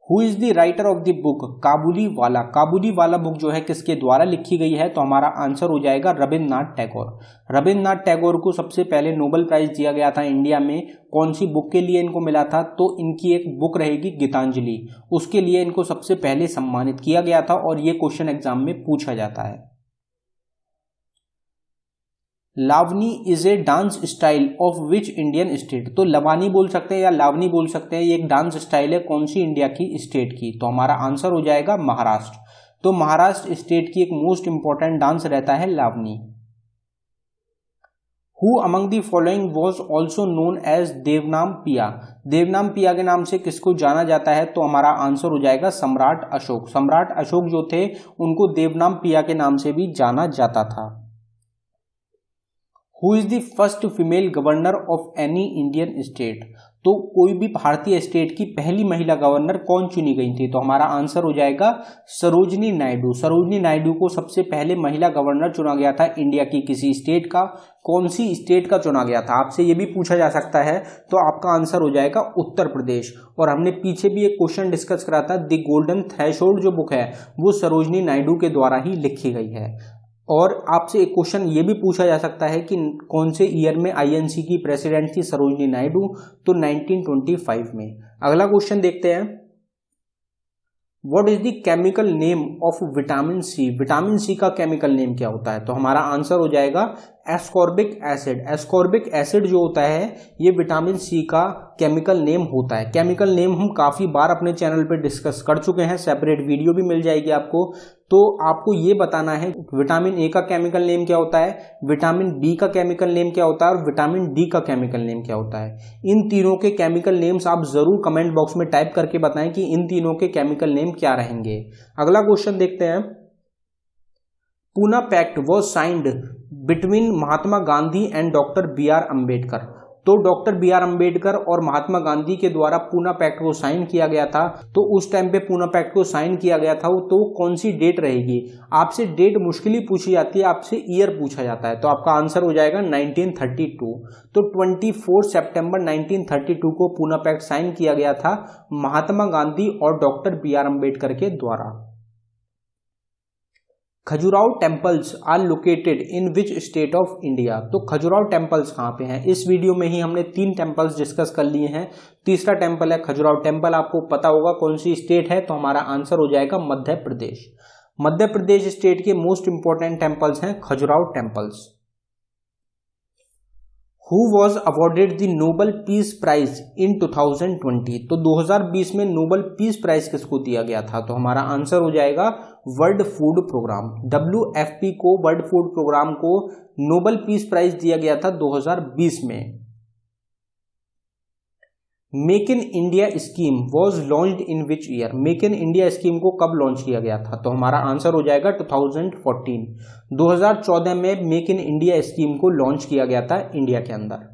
Who is the writer of the book Kabuli wala? Kabuli वाला बुक जो है किसके द्वारा लिखी गई है? तो हमारा आंसर हो जाएगा रविन्द्रनाथ टैगोर। रविन्द्रनाथ टैगोर को सबसे पहले नोबेल प्राइज दिया गया था इंडिया में। कौन सी बुक के लिए इनको मिला था? तो इनकी एक बुक रहेगी गीतांजलि, उसके लिए इनको सबसे पहले सम्मानित किया गया था और ये क्वेश्चन एग्जाम में पूछा जाता है। Lavani is a dance style of which Indian state? तो लवानी बोल सकते हैं या लावनी बोल सकते हैं, ये एक डांस स्टाइल है कौन सी इंडिया की स्टेट की? तो हमारा आंसर हो जाएगा महाराष्ट्र। तो महाराष्ट्र स्टेट की एक मोस्ट इंपॉर्टेंट डांस रहता है Lavani. Who among the following was also known as Devanam piya? Devanam पिया के नाम से किसको जाना जाता है? तो हमारा आंसर हो जाएगा सम्राट अशोक। सम्राट अशोक जो थे उनको देवनाम पिया के नाम से भी जाना जाता था। Who is the first female governor of any Indian state? तो कोई भी भारतीय स्टेट की पहली महिला गवर्नर कौन चुनी गई थी? तो हमारा आंसर हो जाएगा सरोजनी नायडू। सरोजनी नायडू को सबसे पहले महिला गवर्नर चुना गया था इंडिया की किसी स्टेट का। कौन सी स्टेट का चुना गया था आपसे ये भी पूछा जा सकता है, तो आपका आंसर हो जाएगा उत्तर प्रदेश। और हमने पीछे भी एक क्वेश्चन डिस्कस करा था, द गोल्डन थ्रेशोल्ड जो बुक है वो सरोजनी नायडू के द्वारा ही लिखी गई है। और आपसे एक क्वेश्चन ये भी पूछा जा सकता है कि कौन से ईयर में आईएनसी की प्रेसिडेंट थी सरोजनी नायडू? तो 1925 में। अगला क्वेश्चन देखते हैं, what is the chemical name of vitamin C? Vitamin C का केमिकल नेम क्या होता है? तो हमारा आंसर हो जाएगा एस्कॉर्बिक एसिड। एस्कॉर्बिक एसिड जो होता है ये विटामिन सी का केमिकल नेम होता है। केमिकल नेम हम काफ़ी बार अपने चैनल पे डिस्कस कर चुके हैं, सेपरेट वीडियो भी मिल जाएगी आपको। तो आपको ये बताना है विटामिन ए का केमिकल नेम क्या होता है, विटामिन बी का केमिकल नेम क्या होता है और विटामिन डी का केमिकल नेम क्या होता है। इन तीनों के केमिकल नेम्स आप जरूर कमेंट बॉक्स में टाइप करके बताएं कि इन तीनों के केमिकल नेम क्या रहेंगे। अगला क्वेश्चन देखते हैं, Poona Pact was signed between Mahatma Gandhi and doctor B R Ambedkar? तो डॉक्टर बी आर अम्बेडकर और महात्मा गांधी के द्वारा पूना पैक्ट को साइन किया गया था। तो उस टाइम पे पूना पैक्ट को साइन किया गया था, तो कौन सी डेट रहेगी? आपसे डेट मुश्किल ही पूछी जाती है, आपसे ईयर पूछा जाता है। तो आपका आंसर हो जाएगा 1932। तो 24 सितंबर 1932 को पूना पैक्ट साइन किया गया था महात्मा गांधी और डॉक्टर बी आर अम्बेडकर के द्वारा। Khajuraho temples are located in which state of India? तो खजुराहो टेम्पल्स कहाँ पे हैं? इस वीडियो में ही हमने 3 टेम्पल्स डिस्कस कर लिए हैं। तीसरा टेम्पल है खजुराहो टेम्पल, आपको पता होगा कौन सी स्टेट है, तो हमारा आंसर हो जाएगा मध्य प्रदेश। मध्य प्रदेश स्टेट के मोस्ट इंपॉर्टेंट टेम्पल्स हैं Khajuraho temples. Who was awarded the Nobel Peace Prize in 2020? तो 2020 में नोबेल पीस प्राइज किसको दिया गया था? तो हमारा आंसर हो जाएगा वर्ल्ड फूड प्रोग्राम। WFP को, वर्ल्ड फूड प्रोग्राम को नोबेल पीस प्राइज दिया गया था 2020 में। Make in India scheme was launched in which year? Make in India scheme को कब लॉन्च किया गया था? तो हमारा आंसर हो जाएगा 2014। 2014 में मेक इन इंडिया स्कीम को लॉन्च किया गया था इंडिया के अंदर।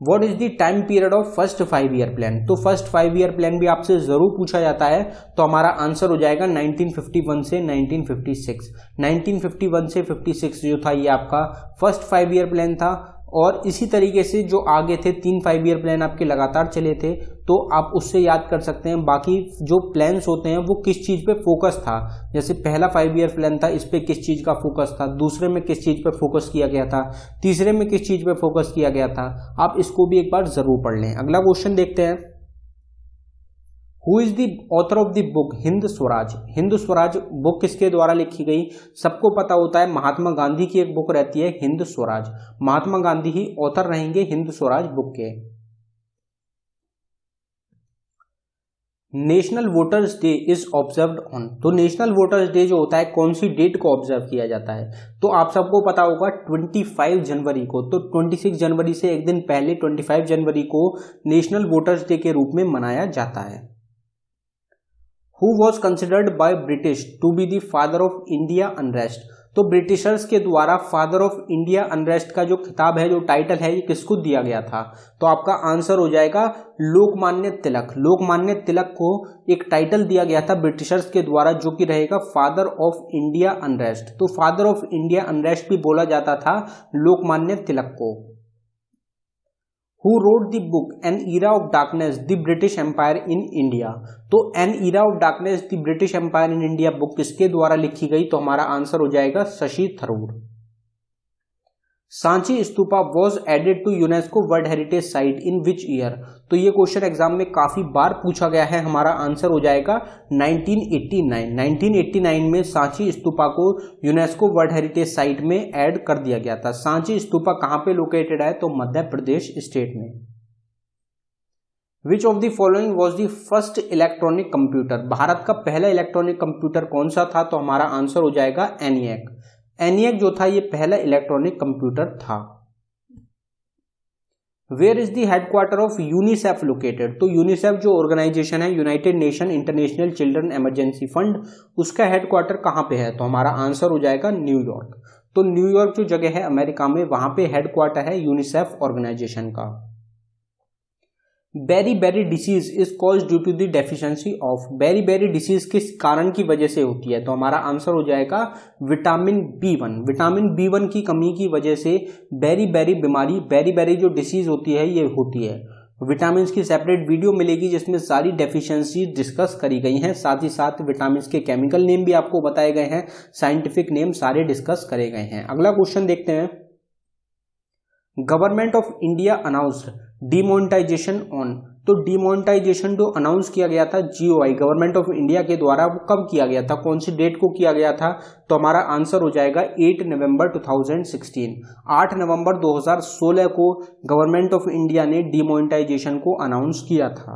What is the time period of first 5 year plan? तो फर्स्ट 5 ईयर प्लान भी आपसे जरूर पूछा जाता है, तो हमारा आंसर हो जाएगा 1951 से 1956। 1951 से 56 जो था ये आपका फर्स्ट 5 ईयर प्लान था। और इसी तरीके से जो आगे थे 3 5 ईयर प्लान आपके लगातार चले थे, तो आप उससे याद कर सकते हैं बाकी जो प्लान्स होते हैं वो किस चीज़ पे फोकस था। जैसे पहला 5 ईयर प्लान था, इस पे किस चीज़ का फोकस था, दूसरे में किस चीज़ पे फोकस किया गया था, तीसरे में किस चीज़ पे फोकस किया गया था। आप इसको भी एक बार ज़रूर पढ़ लें। अगला क्वेश्चन देखते हैं, who is the author of the book Hind Swaraj? Hind Swaraj book किसके द्वारा लिखी गई? सबको पता होता है महात्मा गांधी की एक बुक रहती है हिंद स्वराज। महात्मा गांधी ही ऑथर रहेंगे हिंद स्वराज बुक के। National voters day is observed on? तो नेशनल वोटर्स डे जो होता है कौन सी डेट को ऑब्जर्व किया जाता है? तो आप सबको पता होगा 25 जनवरी को। तो 26 जनवरी से एक दिन पहले 25 जनवरी को नेशनल वोटर्स डे के रूप में मनाया जाता है। Who was considered by British to be the father of India unrest? तो ब्रिटिशर्स के द्वारा फादर ऑफ इंडिया अनरेस्ट का जो खिताब है, जो टाइटल है, ये किसको दिया गया था? तो आपका आंसर हो जाएगा लोकमान्य तिलक। लोकमान्य तिलक को एक टाइटल दिया गया था ब्रिटिशर्स के द्वारा, जो कि रहेगा फादर ऑफ इंडिया अनरेस्ट। तो फादर ऑफ इंडिया अनरेस्ट भी बोला जाता था लोकमान्य तिलक को। Who wrote the book an era of darkness the British empire in India. तो an era of darkness the British empire in India book किसके द्वारा लिखी गई, तो हमारा आंसर हो जाएगा Shashi Tharoor. Sanchi stupa was added to UNESCO world heritage site in which year. तो ये क्वेश्चन एग्जाम में काफी बार पूछा गया है, हमारा आंसर हो जाएगा 1989। 1989 में सांची स्तूपा को यूनेस्को वर्ल्ड हेरिटेज साइट में ऐड कर दिया गया था। सांची स्तूपा कहां पे लोकेटेड है, तो मध्य प्रदेश स्टेट में। Which of the following was the first electronic computer. Bharat का पहला इलेक्ट्रॉनिक कंप्यूटर कौन सा था, तो हमारा आंसर हो जाएगा एनिएक। एनिएक जो था ये पहला इलेक्ट्रॉनिक कंप्यूटर था। Where is the headquarter of UNICEF located. तो यूनिसेफ जो ऑर्गेनाइजेशन है, United Nation International Children Emergency Fund, उसका हेडक्वार्टर कहां पे है, तो हमारा आंसर हो जाएगा न्यूयॉर्क। तो न्यूयॉर्क जो जगह है अमेरिका में, वहां पे हेडक्वार्टर है यूनिसेफ ऑर्गेनाइजेशन का। Beri disease is cause due to the deficiency of. Beri disease किस कारण की वजह से होती है, तो हमारा आंसर हो जाएगा विटामिन B1। विटामिन B1 की कमी की वजह से बेरी बीमारी, बेरी जो डिसीज होती है ये होती है। विटामिन की सेपरेट वीडियो मिलेगी जिसमें सारी डेफिशिएंसी डिस्कस करी गई हैं, साथ ही साथ विटामिन के केमिकल नेम भी आपको बताए गए हैं, साइंटिफिक नेम सारे डिस्कस करे गए हैं। अगला क्वेश्चन देखते हैं। Government of India announced demonetisation on. तो डिमोनेटाइजेशन जो अनाउंस किया गया था GOI गवर्नमेंट ऑफ इंडिया के द्वारा, वो कब किया गया था, कौन सी डेट को किया गया था, तो हमारा आंसर हो जाएगा 8 नवंबर 2016। 8 नवंबर 2016 को गवर्नमेंट ऑफ इंडिया ने डिमोनेटाइजेशन को अनाउंस किया था।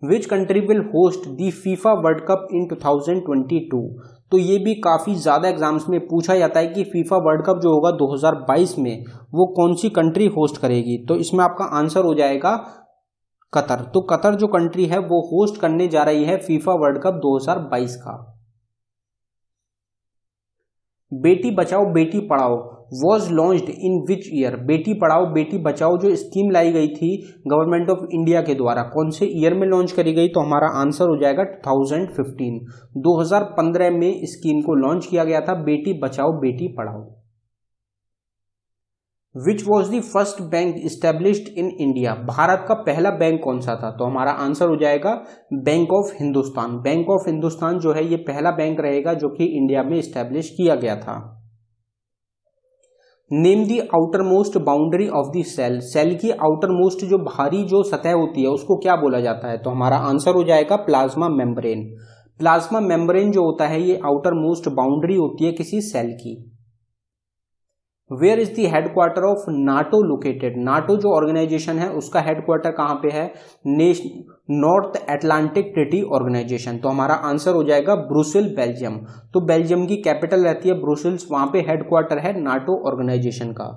Which country will host the FIFA world cup in 2022। तो ये भी काफ़ी ज़्यादा एग्जाम्स में पूछा जाता है कि फीफा वर्ल्ड कप जो होगा 2022 में वो कौन सी कंट्री होस्ट करेगी, तो इसमें आपका आंसर हो जाएगा कतर। तो कतर जो कंट्री है वो होस्ट करने जा रही है फीफा वर्ल्ड कप 2022 का। Beti Bachao Beti Padhao was launched in which year. Beti Padhao Beti Bachao जो स्कीम लाई गई थी गवर्नमेंट ऑफ इंडिया के द्वारा, कौन से ईयर में लॉन्च करी गई, तो हमारा आंसर हो जाएगा 2015। 2015 में स्कीम को लॉन्च किया गया था, Beti Bachao Beti Padhao. Which was the first bank established in India. Bharat का पहला बैंक कौन सा था, तो हमारा आंसर हो जाएगा bank of Hindustan. Bank of Hindustan जो है ये पहला बैंक रहेगा जो कि इंडिया में इस्टेब्लिश किया गया था। Name the outermost boundary of the cell. Cell की आउटर मोस्ट जो बाहरी जो सतह होती है उसको क्या बोला जाता है, तो हमारा आंसर हो जाएगा प्लाज्मा मेम्ब्रेन। प्लाज्मा मेम्ब्रेन जो होता है ये आउटर मोस्ट बाउंड्री होती है किसी सेल की। Where is the headquarter of NATO located. NATO जो ऑर्गेनाइजेशन है उसका हेडक्वार्टर कहां पे है, नॉर्थ अटलांटिक ट्रीटी ऑर्गेनाइजेशन। तो हमारा आंसर हो जाएगा ब्रुसेल बेल्जियम। तो बेल्जियम की कैपिटल रहती है ब्रुसेल्स, वहां पे हेडक्वार्टर है नाटो ऑर्गेनाइजेशन का।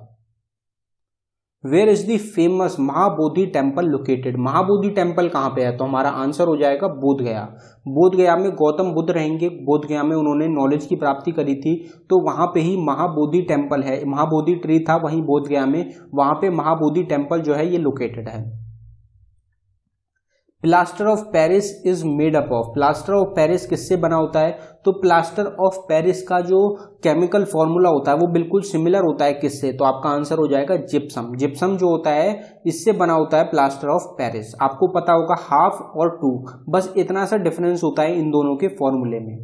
Where is the famous Mahabodhi temple located. Mahabodhi temple कहां पे है, तो हमारा आंसर हो जाएगा बोधगया। बोधगया में गौतम बुद्ध रहेंगे, बोधगया में उन्होंने नॉलेज की प्राप्ति करी थी, तो वहां पे ही महाबोधि टेम्पल है। महाबोधि ट्री था वहीं बोधगया में, वहां पे महाबोधि टेम्पल जो है ये लोकेटेड है। Plaster of Paris is made up of. Plaster of Paris किससे बना होता है, तो प्लास्टर ऑफ पेरिस का जो केमिकल फॉर्मूला होता है वो बिल्कुल सिमिलर होता है किससे, तो आपका आंसर हो जाएगा जिप्सम। जिप्सम जो होता है इससे बना होता है प्लास्टर ऑफ पेरिस। आपको पता होगा 1/2 और 2, बस इतना सा डिफरेंस होता है इन दोनों के फॉर्मूले में।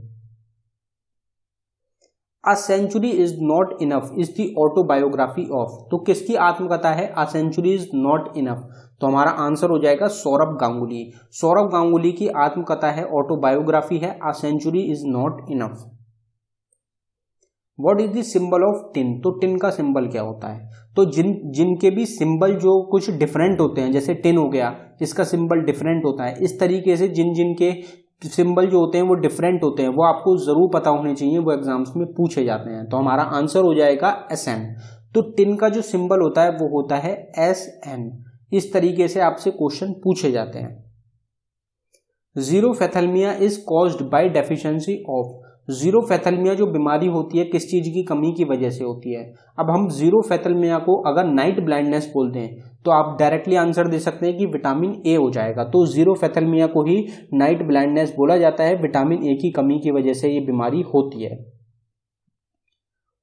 A century is not enough is the autobiography of। तो किसकी आत्मकथा है A century is not enough, तो हमारा आंसर हो जाएगा सौरभ गांगुली। सौरभ गांगुली की आत्मकथा है, ऑटोबायोग्राफी है A century is not enough। What is the symbol of tin. तो टिन का सिंबल क्या होता है, तो जिनके भी सिंबल जो कुछ डिफरेंट होते हैं, जैसे टिन हो गया इसका सिंबल डिफरेंट होता है, इस तरीके से जिन के सिंबल जो होते हैं वो डिफरेंट होते हैं, वो आपको जरूर पता होने चाहिए, वो एग्जाम्स में पूछे जाते हैं। तो हमारा आंसर हो जाएगा SN। तो टिन का जो सिंबल होता है वो होता है SN। इस तरीके से आपसे क्वेश्चन पूछे जाते हैं। Xerophthalmia is caused by deficiency of. Xerophthalmia जो बीमारी होती है किस चीज की कमी की वजह से होती है। अब हम जीरोफेथेल्मिया को अगर नाइट ब्लाइंडनेस बोलते हैं तो आप डायरेक्टली आंसर दे सकते हैं कि विटामिन ए हो जाएगा। तो जीरोफेथेल्मिया को ही नाइट ब्लाइंडनेस बोला जाता है, विटामिन ए की कमी की वजह से ये बीमारी होती है।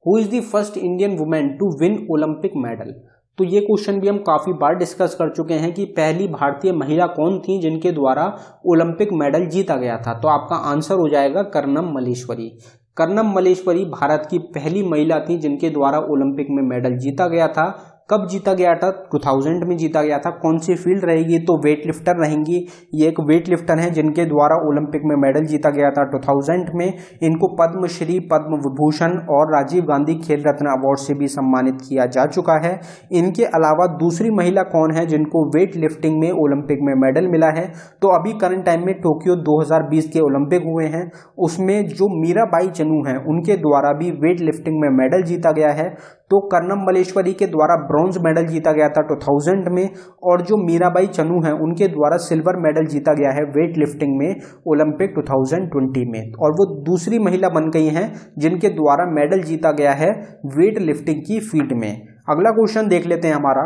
Who is the first Indian women to win Olympic medal. तो ये क्वेश्चन भी हम काफ़ी बार डिस्कस कर चुके हैं कि पहली भारतीय महिला कौन थी जिनके द्वारा ओलंपिक मेडल जीता गया था। तो आपका आंसर हो जाएगा कर्णम मल्लेश्वरी। कर्णम मल्लेश्वरी भारत की पहली महिला थी जिनके द्वारा ओलंपिक में मेडल जीता गया था। कब जीता गया था? 2000 में जीता गया था। कौन सी फील्ड रहेगी? तो वेट लिफ्टर रहेंगी। ये एक वेट लिफ्टर हैं जिनके द्वारा ओलंपिक में मेडल जीता गया था 2000 में। इनको पद्मश्री, पद्म विभूषण और राजीव गांधी खेल रत्न अवार्ड से भी सम्मानित किया जा चुका है। इनके अलावा दूसरी महिला कौन है जिनको वेट लिफ्टिंग में ओलंपिक में मेडल मिला है? तो अभी करंट टाइम में टोक्यो 2020 के ओलंपिक हुए हैं, उसमें जो मीराबाई चनू हैं उनके द्वारा भी वेट लिफ्टिंग में मेडल जीता गया है। तो कर्णम मल्लेश्वरी के द्वारा ब्रॉन्ज मेडल जीता गया था 2000 में, और जो मीराबाई चनू हैं उनके द्वारा सिल्वर मेडल जीता गया है वेट लिफ्टिंग में ओलंपिक 2020 में, और वो दूसरी महिला बन गई हैं जिनके द्वारा मेडल जीता गया है वेट लिफ्टिंग की फील्ड में। अगला क्वेश्चन देख लेते हैं हमारा,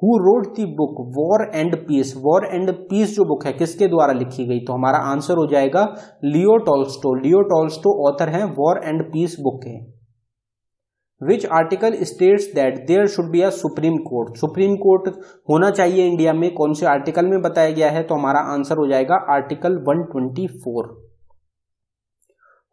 who wrote the book War and Peace. War and Peace जो बुक है किसके द्वारा लिखी गई? तो हमारा आंसर हो जाएगा Leo Tolstoy. Leo Tolstoy author हैं वॉर एंड पीस बुक के। Which article states that there should be a Supreme Court. Supreme Court होना चाहिए इंडिया में, कौन से आर्टिकल में बताया गया है? तो हमारा आंसर हो जाएगा article 124।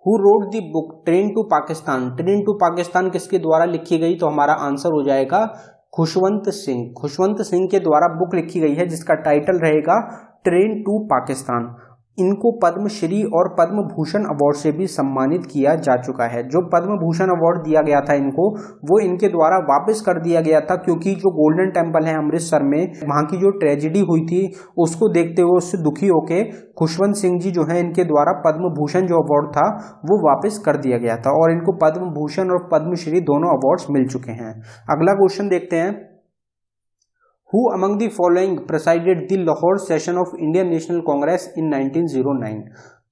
Who wrote the book Train to Pakistan. Train to Pakistan किसके द्वारा लिखी गई? तो हमारा आंसर हो जाएगा खुशवंत सिंह। खुशवंत सिंह के द्वारा बुक लिखी गई है जिसका टाइटल रहेगा ट्रेन टू पाकिस्तान। इनको पद्मश्री और पद्म भूषण अवार्ड से भी सम्मानित किया जा चुका है। जो पद्म भूषण अवार्ड दिया गया था इनको, वो इनके द्वारा वापस कर दिया गया था क्योंकि जो गोल्डन टेम्पल है अमृतसर में, वहाँ की जो ट्रेजेडी हुई थी उसको देखते हुए, उससे दुखी होके खुशवंत सिंह जी जो है इनके द्वारा पद्म भूषण जो अवार्ड था वो वापस कर दिया गया था, और इनको पद्म भूषण और पद्मश्री दोनों अवार्ड्स मिल चुके हैं। अगला क्वेश्चन देखते हैं, Who among the following presided the Lahore session of Indian National Congress in 1909?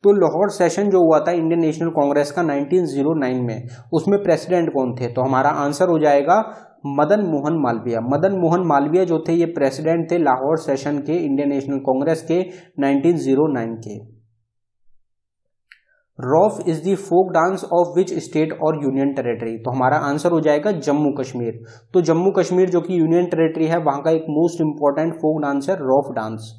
तो लाहौर सेशन जो हुआ था इंडियन नेशनल कांग्रेस का 1909 में, उसमें प्रेसिडेंट कौन थे? तो हमारा आंसर हो जाएगा मदन मोहन मालवीय। मदन मोहन मालवीय जो थे ये प्रेसिडेंट थे लाहौर सेशन के, इंडियन नेशनल कांग्रेस के 1909 के। Rouf is the folk dance of which state और यूनियन टेरिटरी? तो हमारा आंसर हो जाएगा जम्मू कश्मीर। तो जम्मू कश्मीर जो कि यूनियन टेरिटरी है वहां का एक मोस्ट इंपॉर्टेंट फोक डांस है rough dance.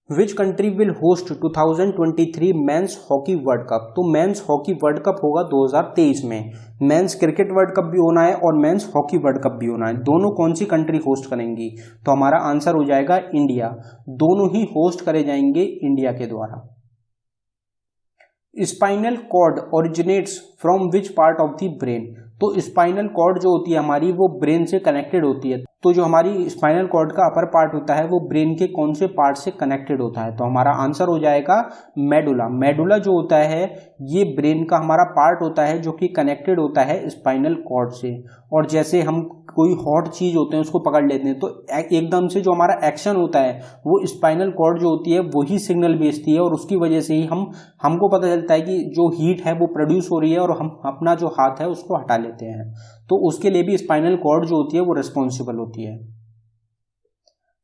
Which country will host 2023 men's hockey world cup? तो मेंस हॉकी वर्ल्ड कप होगा 2023 में। मेंस क्रिकेट वर्ल्ड कप भी होना है और मेंस हॉकी वर्ल्ड कप भी होना है। दोनों कौन सी कंट्री होस्ट करेंगी? तो हमारा आंसर हो जाएगा इंडिया। दोनों ही होस्ट करे जाएंगे इंडिया के द्वारा। Spinal cord originates from which part of the brain? तो स्पाइनल कॉर्ड जो होती है हमारी वो ब्रेन से कनेक्टेड होती है। तो जो हमारी स्पाइनल कॉर्ड का अपर पार्ट होता है वो ब्रेन के कौन से पार्ट से कनेक्टेड होता है? तो हमारा आंसर हो जाएगा मेडुला। मेडुला जो होता है ये ब्रेन का हमारा पार्ट होता है जो कि कनेक्टेड होता है स्पाइनल कॉर्ड से। और जैसे हम कोई हॉट चीज होते हैं उसको पकड़ लेते हैं तो एकदम से जो हमारा एक्शन होता है वो स्पाइनल कॉर्ड जो होती है वही सिग्नल भेजती है, और उसकी वजह से ही हमको पता चलता है कि जो हीट है वो प्रोड्यूस हो रही है, और हम अपना जो हाथ है उसको हटा लेते हैं। तो उसके लिए भी स्पाइनल कॉर्ड जो होती है वो रिस्पॉन्सिबल होती है।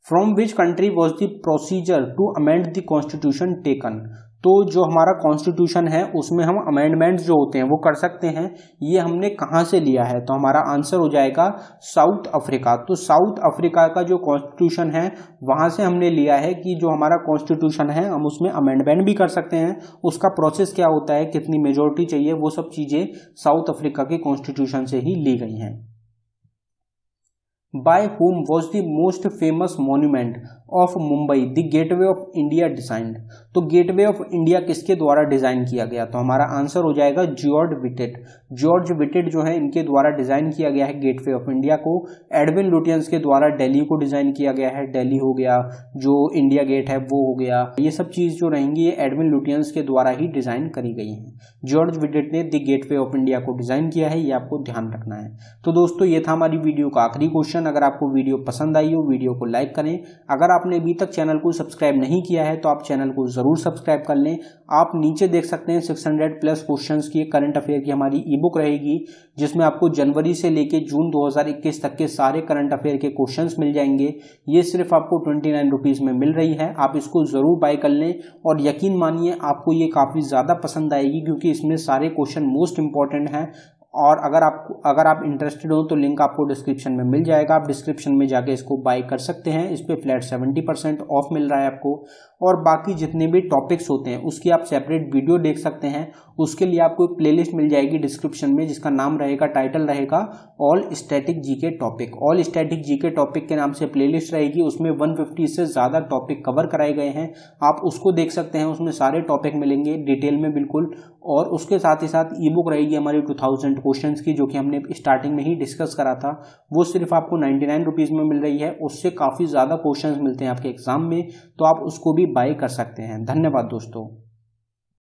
From which country was the procedure to amend the constitution taken? तो जो हमारा कॉन्स्टिट्यूशन है उसमें हम अमेंडमेंट्स जो होते हैं वो कर सकते हैं, ये हमने कहाँ से लिया है? तो हमारा आंसर हो जाएगा साउथ अफ्रीका। तो साउथ अफ्रीका का जो कॉन्स्टिट्यूशन है वहाँ से हमने लिया है कि जो हमारा कॉन्स्टिट्यूशन है हम उसमें अमेंडमेंट भी कर सकते हैं। उसका प्रोसेस क्या होता है, कितनी मेजोरिटी चाहिए, वो सब चीज़ें साउथ अफ्रीका के कॉन्स्टिट्यूशन से ही ली गई हैं। By whom was the most famous monument of Mumbai, the Gateway of India designed? तो गेटवे ऑफ इंडिया किसके द्वारा डिजाइन किया गया? तो हमारा आंसर हो जाएगा जॉर्ज विटेट। जॉर्ज विटेट जो है इनके द्वारा डिजाइन किया गया है गेटवे ऑफ इंडिया को। एडविन लुटियंस के द्वारा दिल्ली को डिजाइन किया गया है। दिल्ली हो गया, जो इंडिया गेट है वो हो गया, ये सब चीज जो रहेंगी ये एडविन लुटियंस के द्वारा ही डिजाइन करी गई है। जॉर्ज विटेट ने द गेटवे ऑफ इंडिया को डिजाइन किया है, ये आपको ध्यान रखना है। तो दोस्तों ये था हमारी वीडियो का आखिरी क्वेश्चन। अगर आपको वीडियो पसंद आई हो वीडियो को लाइक करें। अगर आपने अभी तक चैनल को सब्सक्राइब नहीं किया है तो आप चैनल को जरूर सब्सक्राइब कर लें। आप नीचे देख सकते हैं 600 प्लस क्वेश्चंस की करंट अफेयर की हमारी ई बुक रहेगी, जिसमें आपको जनवरी से लेके जून 2021 तक के सारे करंट अफेयर के क्वेश्चंस मिल जाएंगे। ये सिर्फ आपको 29 रुपीज़ में मिल रही है। आप इसको जरूर बाय कर लें और यकीन मानिए आपको ये काफ़ी ज़्यादा पसंद आएगी, क्योंकि इसमें सारे क्वेश्चन मोस्ट इंपॉर्टेंट हैं और अगर आप इंटरेस्टेड हो तो लिंक आपको डिस्क्रिप्शन में मिल जाएगा, आप डिस्क्रिप्शन में जाके इसको बाय कर सकते हैं। इस पर फ्लैट 70% ऑफ मिल रहा है आपको। और बाकी जितने भी टॉपिक्स होते हैं उसकी आप सेपरेट वीडियो देख सकते हैं। उसके लिए आपको एक प्लेलिस्ट मिल जाएगी डिस्क्रिप्शन में, जिसका नाम रहेगा, टाइटल रहेगा all static GK topic. All static GK topic के नाम से प्लेलिस्ट रहेगी, उसमें 150 से ज़्यादा टॉपिक कवर कराए गए हैं। आप उसको देख सकते हैं, उसमें सारे टॉपिक मिलेंगे डिटेल में बिल्कुल। और उसके साथ ही साथ ई बुक रहेगी हमारी 2000 क्वेश्चंस की, जो कि हमने स्टार्टिंग में ही डिस्कस करा था। वो सिर्फ आपको 99 रुपीज़ में मिल रही है। उससे काफ़ी ज़्यादा क्वेश्चंस मिलते हैं आपके एग्जाम में, तो आप उसको भी बाय कर सकते हैं। धन्यवाद दोस्तों।